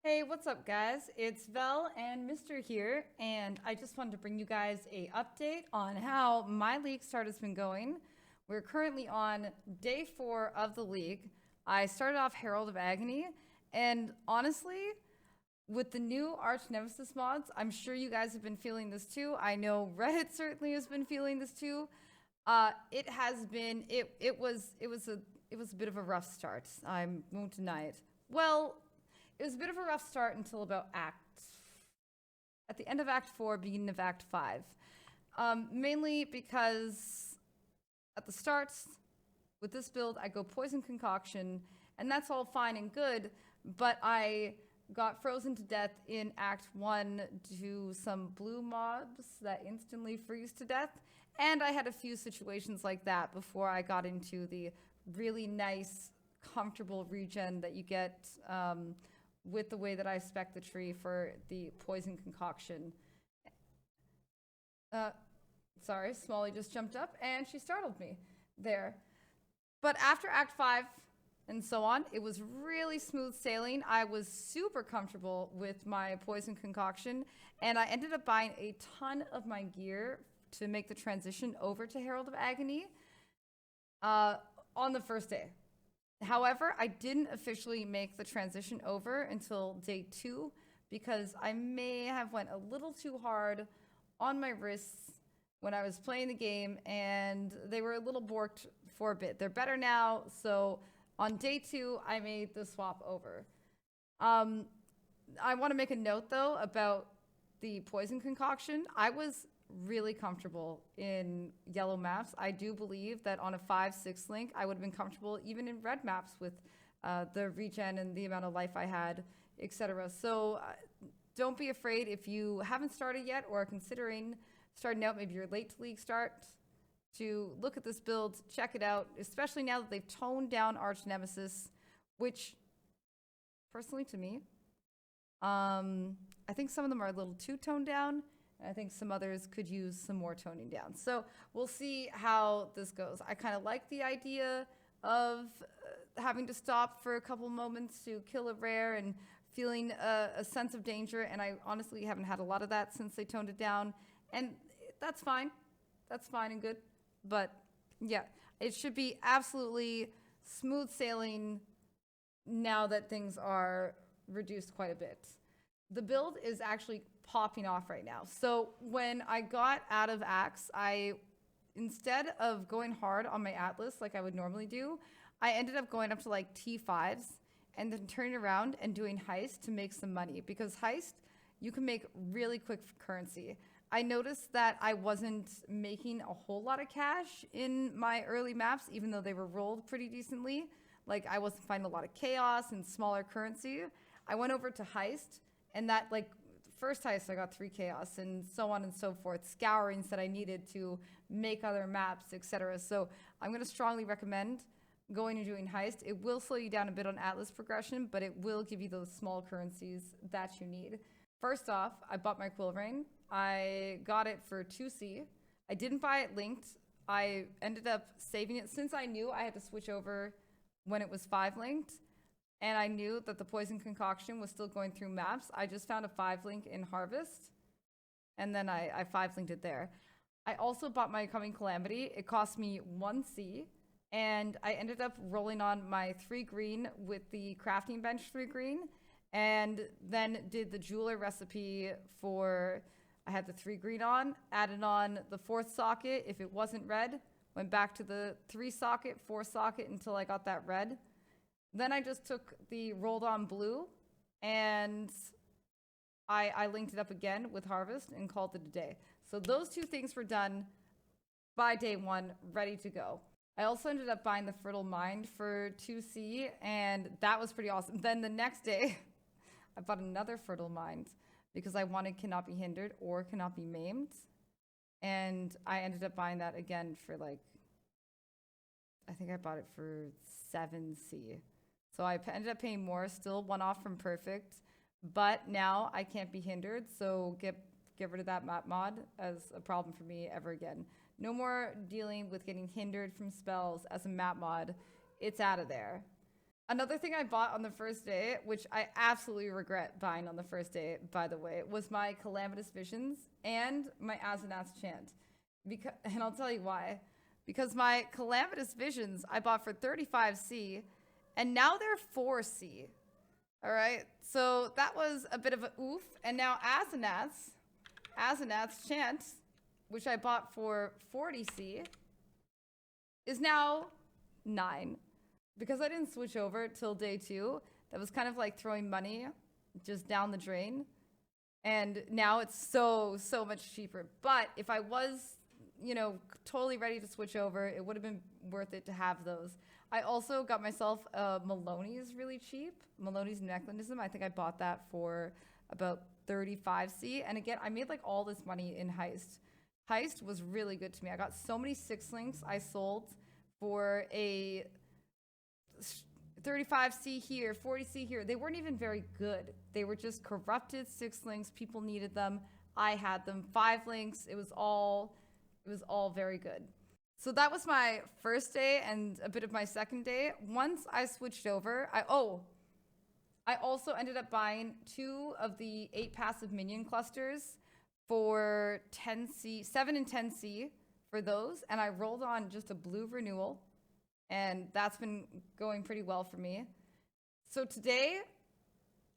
Hey, what's up, guys? It's Vel and Mr. here, and I just wanted to bring you guys a update on how my league start has been going. We're currently on day 4 of the league. I started off Herald of Agony, and honestly, with the new Arch Nemesis mods, I'm sure you guys have been feeling this too. I know Reddit certainly has been feeling this too. It has been it was a bit of a rough start. I won't deny it. Well, it was a bit of a rough start until about at the end of Act 4, beginning of Act 5. Mainly because at the start, with this build, I go Poison Concoction, and that's all fine and good, but I got frozen to death in Act 1 to some blue mobs that instantly freeze to death, and I had a few situations like that before I got into the really nice, comfortable regen that you get with the way that I spec the tree for the Poison Concoction. Sorry, Smalley just jumped up and she startled me there. But after Act 5 and so on, it was really smooth sailing. I was super comfortable with my Poison Concoction, and I ended up buying a ton of my gear to make the transition over to Herald of Agony on the first day. However, I didn't officially make the transition over until day 2 because I may have went a little too hard on my wrists when I was playing the game, and they were a little borked for a bit. They're better now, so on day 2, I made the swap over. I want to make a note, though, about the Poison Concoction. I was really comfortable in yellow maps. I do believe that on a 5-6 link, I would have been comfortable even in red maps with the regen and the amount of life I had, etc. So don't be afraid if you haven't started yet or are considering starting out, maybe you're late to league start, to look at this build, check it out, especially now that they've toned down Arch Nemesis, which, personally to me, I think some of them are a little too toned down. I think some others could use some more toning down. So we'll see how this goes. I kind of like the idea of having to stop for a couple moments to kill a rare and feeling a sense of danger. And I honestly haven't had a lot of that since they toned it down. And that's fine. That's fine and good. But yeah, it should be absolutely smooth sailing now that things are reduced quite a bit. The build is actually popping off right now. So when I got out of Axe, instead of going hard on my Atlas like I would normally do, I ended up going up to like T5s and then turning around and doing Heist to make some money, because Heist, you can make really quick currency. I noticed that I wasn't making a whole lot of cash in my early maps, even though they were rolled pretty decently. Like, I wasn't finding a lot of chaos and smaller currency. I went over to Heist, and that, like, first Heist, I got 3 chaos and so on and so forth, scourings that I needed to make other maps, etc. So I'm going to strongly recommend going and doing Heist. It will slow you down a bit on Atlas progression, but it will give you those small currencies that you need. First off, I bought my Quill Rain. I got it for 2C. I didn't buy it linked. I ended up saving it since I knew I had to switch over when it was 5 linked. And I knew that the Poison Concoction was still going through maps. I just found a 5 link in Harvest, and then I 5 linked it there. I also bought my Coming Calamity. It cost me 1C, and I ended up rolling on my 3 green with the crafting bench 3 green, and then did the jeweler recipe for, I had the 3 green on, added on the 4th socket if it wasn't red, went back to the 3 socket, 4 socket until I got that red. Then I just took the rolled on blue and I linked it up again with Harvest and called it a day. So those 2 things were done by day 1, ready to go. I also ended up buying the Fertile Mind for 2C, and that was pretty awesome. Then the next day, I bought another Fertile Mind because I wanted Cannot Be Hindered or Cannot Be Maimed. And I ended up buying that again for like, I think I bought it for 7C. So I ended up paying more, still 1 off from Perfect, but now I can't be hindered, so get rid of that map mod as a problem for me ever again. No more dealing with getting hindered from spells as a map mod. It's out of there. Another thing I bought on the first day, which I absolutely regret buying on the first day, by the way, was my Calamitous Visions and my Azanath's Chant. And I'll tell you why. Because my Calamitous Visions I bought for 35C, and now they're 4C. All right, so that was a bit of a oof. And now Azanath's Chant, which I bought for 40C, is now 9. Because I didn't switch over till day 2, that was kind of like throwing money just down the drain. And now it's so much cheaper. But if I was, totally ready to switch over, it would have been worth it to have those. I also got myself Maloney's really cheap. Maloney's Mechanism. I think I bought that for about 35C. And again, I made like all this money in Heist. Heist was really good to me. I got so many 6 links I sold for a 35C here, 40C here. They weren't even very good. They were just corrupted 6 links. People needed them. I had them. 5 links. It was all very good. So that was my first day and a bit of my second day. Once I switched over, I also ended up buying 2 of the 8 passive minion clusters for 10C, 7 and 10C for those, and I rolled on just a blue renewal, and that's been going pretty well for me. So today,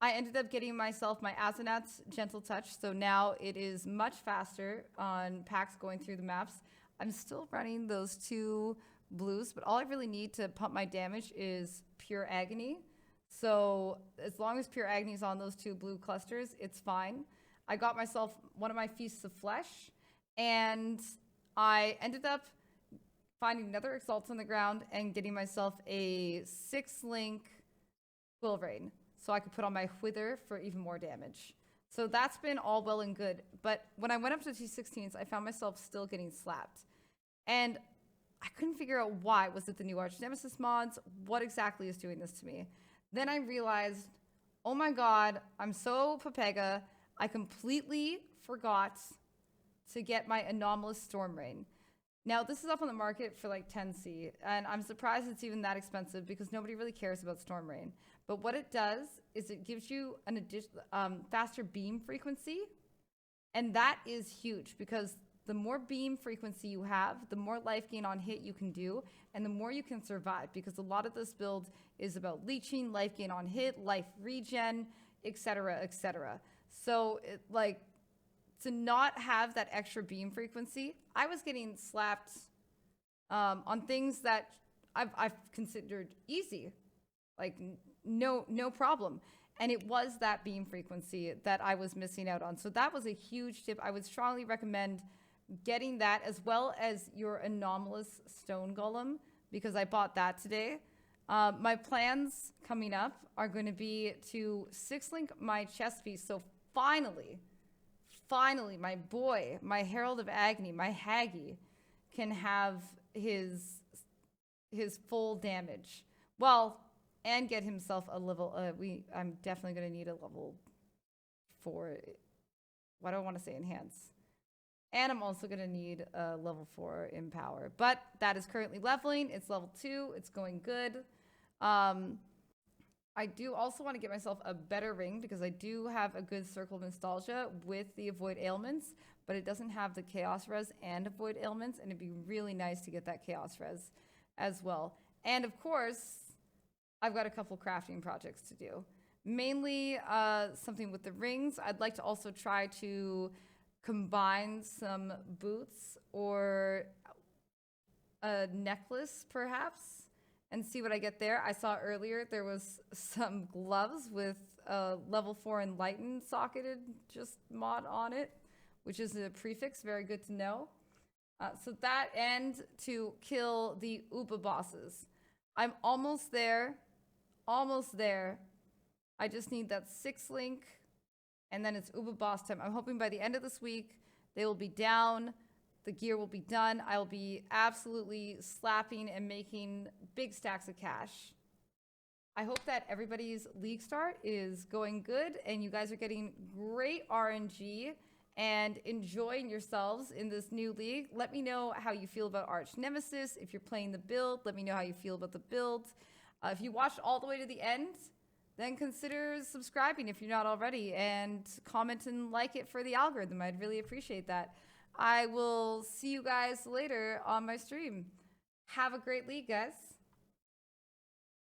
I ended up getting myself my Azanath's Gentle Touch, so now it is much faster on packs going through the maps. I'm still running those 2 blues, but all I really need to pump my damage is Pure Agony. So as long as Pure Agony is on those 2 blue clusters, it's fine. I got myself one of my Feasts of Flesh, and I ended up finding another Exalt on the ground and getting myself a 6-link Quill Rain, so I could put on my Wither for even more damage. So that's been all well and good. But when I went up to T16s, I found myself still getting slapped. And I couldn't figure out why. Was it the new Arch Nemesis mods? What exactly is doing this to me? Then I realized, oh my god, I'm so Pepega, I completely forgot to get my Anomalous Storm Rain. Now, this is up on the market for like 10C, and I'm surprised it's even that expensive because nobody really cares about Storm Rain. But what it does is it gives you an faster beam frequency, and that is huge because the more beam frequency you have, the more life gain on hit you can do, and the more you can survive, because a lot of this build is about leeching, life gain on hit, life regen, etc., etc. So, to not have that extra beam frequency, I was getting slapped on things that I've considered easy, like no problem. And it was that beam frequency that I was missing out on. So that was a huge tip. I would strongly recommend getting that, as well as your Anomalous Stone Golem, because I bought that today. My plans coming up are going to be to 6-link my chest piece. So finally, my boy, my Herald of Agony, my Haggy, can have his full damage. Well, and get himself a level. I'm definitely going to need a level 4. Why do I want to say enhance? And I'm also going to need a level 4 Empower. But that is currently leveling. It's level 2. It's going good. I do also want to get myself a better ring because I do have a good Circle of Nostalgia with the Avoid Ailments, but it doesn't have the Chaos Res and Avoid Ailments, and it'd be really nice to get that Chaos Res as well. And of course, I've got a couple crafting projects to do. Mainly something with the rings. I'd like to also try to combine some boots or a necklace, perhaps, and see what I get there. I saw earlier there was some gloves with a level 4 Enlightened socketed just mod on it, which is a prefix, very good to know. So that, and to kill the Uba bosses. I'm almost there, I just need that 6-link, and then it's Uba boss time. I'm hoping by the end of this week, they will be down, the gear will be done. I'll be absolutely slapping and making big stacks of cash. I hope that everybody's league start is going good and you guys are getting great RNG and enjoying yourselves in this new league. Let me know how you feel about Arch Nemesis. If you're playing the build, let me know how you feel about the build. If you watched all the way to the end, then consider subscribing if you're not already, and comment and like it for the algorithm. I'd really appreciate that. I will see you guys later on my stream. Have a great league, guys.